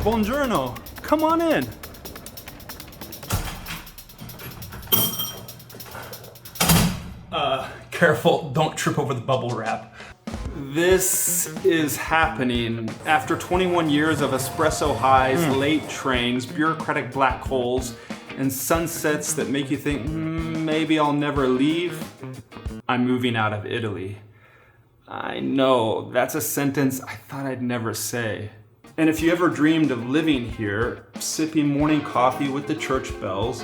Buongiorno. Come on in. Careful, don't trip over the bubble wrap. This is happening after 21 years of espresso highs, late trains, bureaucratic black holes, and sunsets that make you think, maybe I'll never leave. I'm moving out of Italy. I know, that's a sentence I thought I'd never say. And if you ever dreamed of living here, sipping morning coffee with the church bells,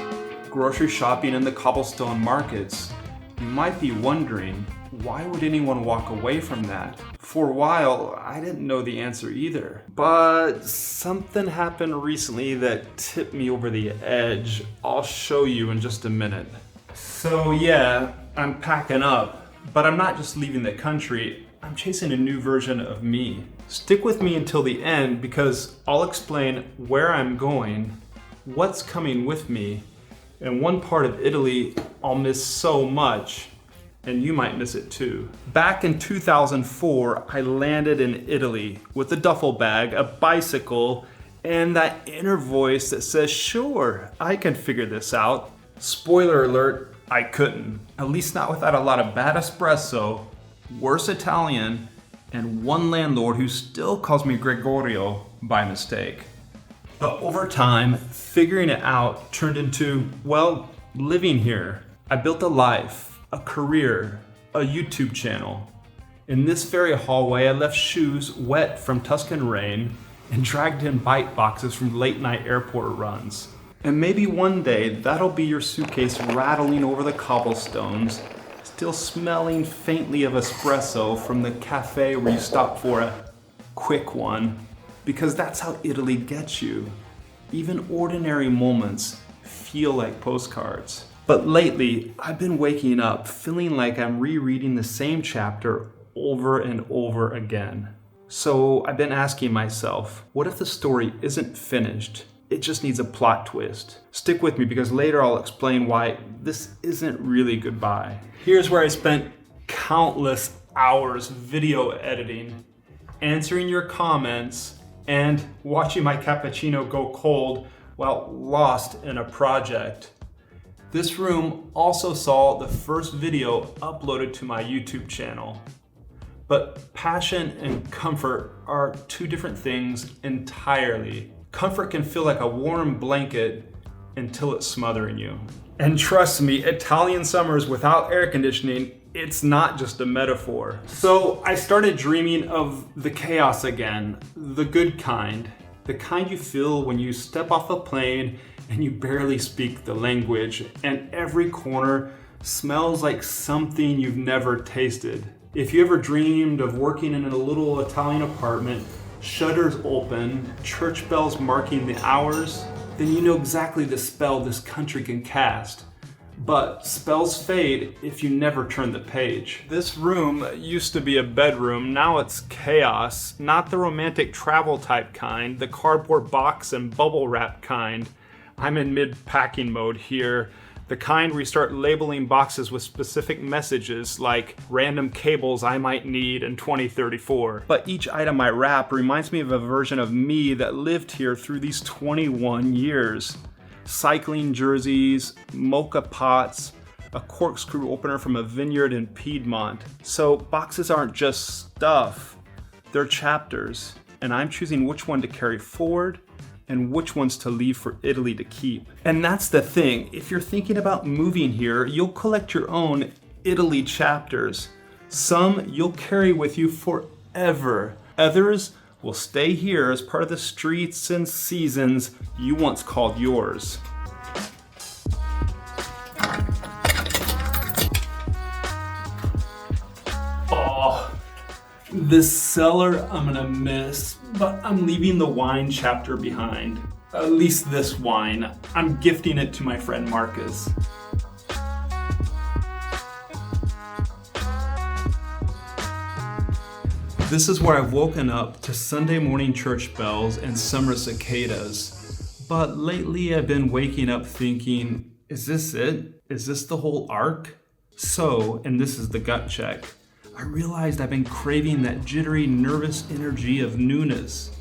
grocery shopping in the cobblestone markets, you might be wondering, why would anyone walk away from that? For a while, I didn't know the answer either. But something happened recently that tipped me over the edge. I'll show you in just a minute. So yeah, I'm packing up, but I'm not just leaving the country, I'm chasing a new version of me. Stick with me until the end because I'll explain where I'm going, what's coming with me, and one part of Italy I'll miss so much, and you might miss it too. Back in 2004, I landed in Italy with a duffel bag, a bicycle, and that inner voice that says, sure, I can figure this out. Spoiler alert, I couldn't. At least not without a lot of bad espresso, worse Italian, and one landlord who still calls me Gregorio by mistake. But over time, figuring it out turned into, well, living here. I built a life, a career, a YouTube channel. In this very hallway, I left shoes wet from Tuscan rain and dragged in bite boxes from late night airport runs. And maybe one day that'll be your suitcase rattling over the cobblestones, still smelling faintly of espresso from the cafe where you stop for a quick one. Because that's how Italy gets you. Even ordinary moments feel like postcards. But lately, I've been waking up feeling like I'm rereading the same chapter over and over again. So I've been asking myself, what if the story isn't finished? It just needs a plot twist. Stick with me because later I'll explain why this isn't really goodbye. Here's where I spent countless hours video editing, answering your comments, and watching my cappuccino go cold while lost in a project. This room also saw the first video uploaded to my YouTube channel. But passion and comfort are two different things entirely. Comfort can feel like a warm blanket until it's smothering you. And trust me, Italian summers without air conditioning, it's not just a metaphor. So I started dreaming of the chaos again, the good kind. The kind you feel when you step off a plane and you barely speak the language and every corner smells like something you've never tasted. If you ever dreamed of working in a little Italian apartment, shutters open, church bells marking the hours, then you know exactly the spell this country can cast. But spells fade if you never turn the page. This room used to be a bedroom, now it's chaos. Not the romantic travel type kind, the cardboard box and bubble wrap kind. I'm in mid-packing mode here. The kind where you start labeling boxes with specific messages like random cables I might need in 2034. But each item I wrap reminds me of a version of me that lived here through these 21 years. Cycling jerseys, mocha pots, a corkscrew opener from a vineyard in Piedmont. So boxes aren't just stuff, they're chapters. And I'm choosing which one to carry forward and which ones to leave for Italy to keep. And that's the thing, if you're thinking about moving here, you'll collect your own Italy chapters. Some you'll carry with you forever. Others will stay here as part of the streets and seasons you once called yours. Oh, this cellar I'm gonna miss, but I'm leaving the wine chapter behind. At least this wine. I'm gifting it to my friend Marcus. This is where I've woken up to Sunday morning church bells and summer cicadas. But lately I've been waking up thinking, is this it? Is this the whole arc? So, and this is the gut check, I realized I've been craving that jittery, nervous energy of newness.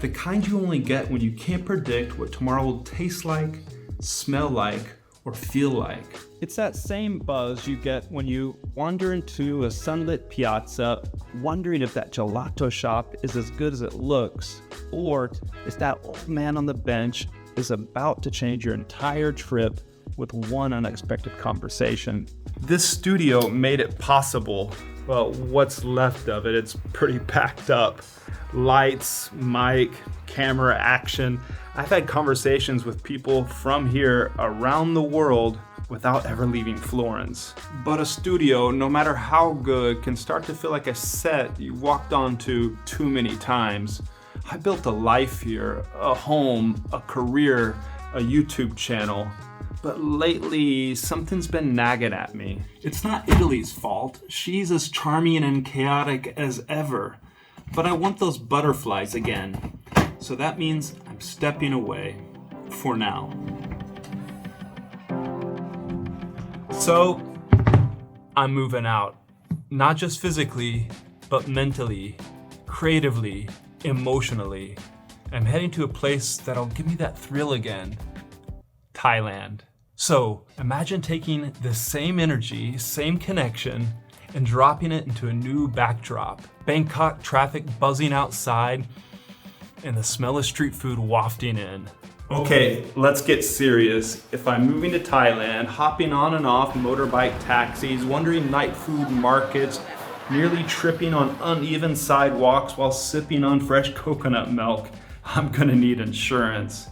The kind you only get when you can't predict what tomorrow will taste like, smell like, or feel like. It's that same buzz you get when you wander into a sunlit piazza, wondering if that gelato shop is as good as it looks, or if that old man on the bench is about to change your entire trip with one unexpected conversation. This studio made it possible. Well, what's left of it, it's pretty packed up. Lights, mic, camera, action. I've had conversations with people from here around the world without ever leaving Florence. But a studio, no matter how good, can start to feel like a set you walked onto too many times. I built a life here, a home, a career, a YouTube channel. But lately, something's been nagging at me. It's not Italy's fault. She's as charming and chaotic as ever. But I want those butterflies again. So that means I'm stepping away. For now. So, I'm moving out. Not just physically, but mentally, creatively, emotionally. I'm heading to a place that'll give me that thrill again. Thailand. So, imagine taking the same energy, same connection, and dropping it into a new backdrop. Bangkok traffic buzzing outside, and the smell of street food wafting in. Okay, let's get serious. If I'm moving to Thailand, hopping on and off motorbike taxis, wandering night food markets, nearly tripping on uneven sidewalks while sipping on fresh coconut milk, I'm gonna need insurance.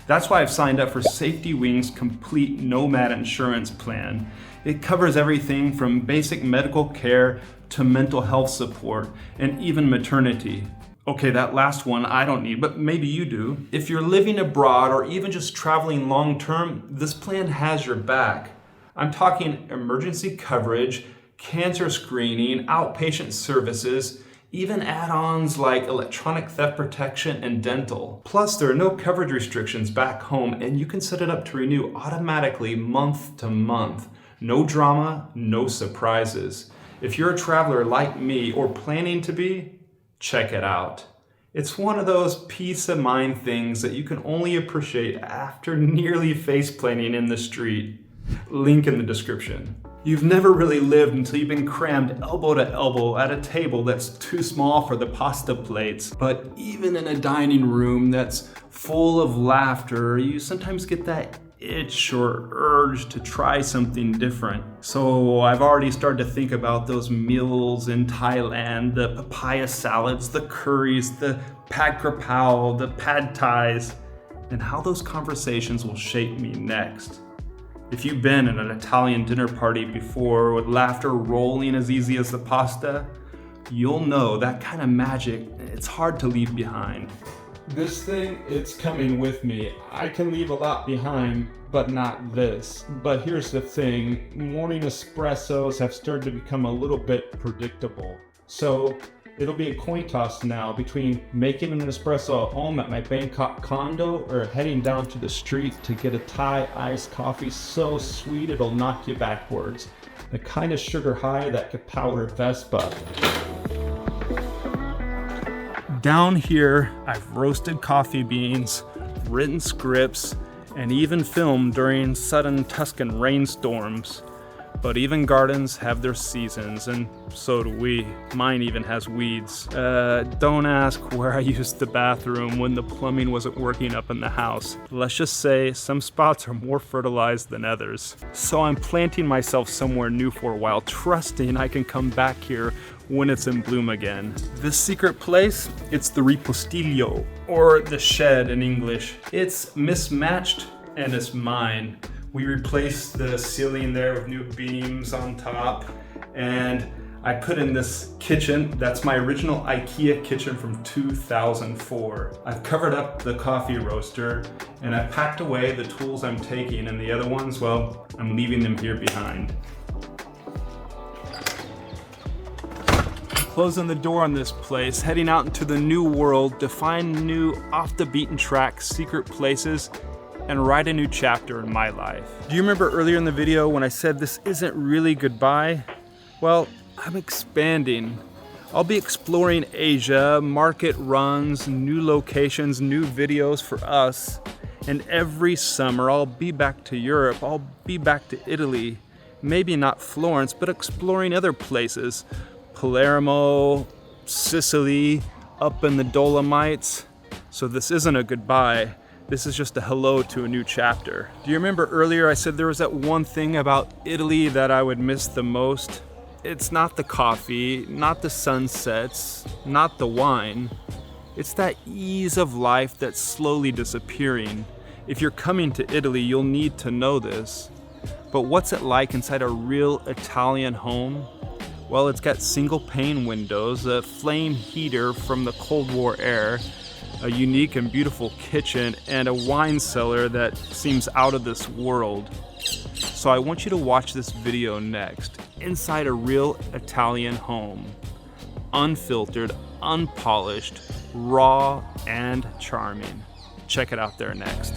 That's why I've signed up for Safety Wing's complete Nomad insurance plan. It covers everything from basic medical care to mental health support and even maternity. Okay, that last one I don't need, but maybe you do. If you're living abroad or even just traveling long term, this plan has your back. I'm talking emergency coverage, cancer screening, outpatient services, even add-ons like electronic theft protection and dental. Plus, there are no coverage restrictions back home, and you can set it up to renew automatically month to month. No drama, no surprises. If you're a traveler like me or planning to be, check it out. It's one of those peace of mind things that you can only appreciate after nearly face-planting in the street. Link in the description. You've never really lived until you've been crammed elbow to elbow at a table that's too small for the pasta plates. But even in a dining room that's full of laughter, you sometimes get that itch or urge to try something different. So I've already started to think about those meals in Thailand, the papaya salads, the curries, the pad krapao, the pad thais, and how those conversations will shape me next. If you've been at an Italian dinner party before with laughter rolling as easy as the pasta, you'll know that kind of magic, it's hard to leave behind. This thing, it's coming with me. I can leave a lot behind, but not this. But here's the thing, morning espressos have started to become a little bit predictable. So it'll be a coin toss now between making an espresso at home at my Bangkok condo or heading down to the street to get a Thai iced coffee so sweet it'll knock you backwards. The kind of sugar high that could power a Vespa. Down here, I've roasted coffee beans, written scripts, and even filmed during sudden Tuscan rainstorms. But even gardens have their seasons, and so do we. Mine even has weeds. Don't ask where I used the bathroom when the plumbing wasn't working up in the house. Let's just say some spots are more fertilized than others. So I'm planting myself somewhere new for a while, trusting I can come back here when it's in bloom again. This secret place, it's the ripostiglio, or the shed in English. It's mismatched and it's mine. We replaced the ceiling there with new beams on top, and I put in this kitchen. That's my original IKEA kitchen from 2004. I've covered up the coffee roaster, and I packed away the tools I'm taking, and the other ones, well, I'm leaving them here behind. Closing the door on this place, heading out into the new world to find new off the beaten track secret places and write a new chapter in my life. Do you remember earlier in the video when I said this isn't really goodbye? Well, I'm expanding. I'll be exploring Asia, market runs, new locations, new videos for us. And every summer I'll be back to Europe, I'll be back to Italy. Maybe not Florence, but exploring other places. Palermo, Sicily, up in the Dolomites. So this isn't a goodbye. This is just a hello to a new chapter. Do you remember earlier I said there was that one thing about Italy that I would miss the most? It's not the coffee, not the sunsets, not the wine. It's that ease of life that's slowly disappearing. If you're coming to Italy, you'll need to know this. But what's it like inside a real Italian home? Well, it's got single pane windows, a flame heater from the Cold War era, a unique and beautiful kitchen, and a wine cellar that seems out of this world. So I want you to watch this video next, inside a real Italian home. Unfiltered, unpolished, raw, and charming. Check it out there next.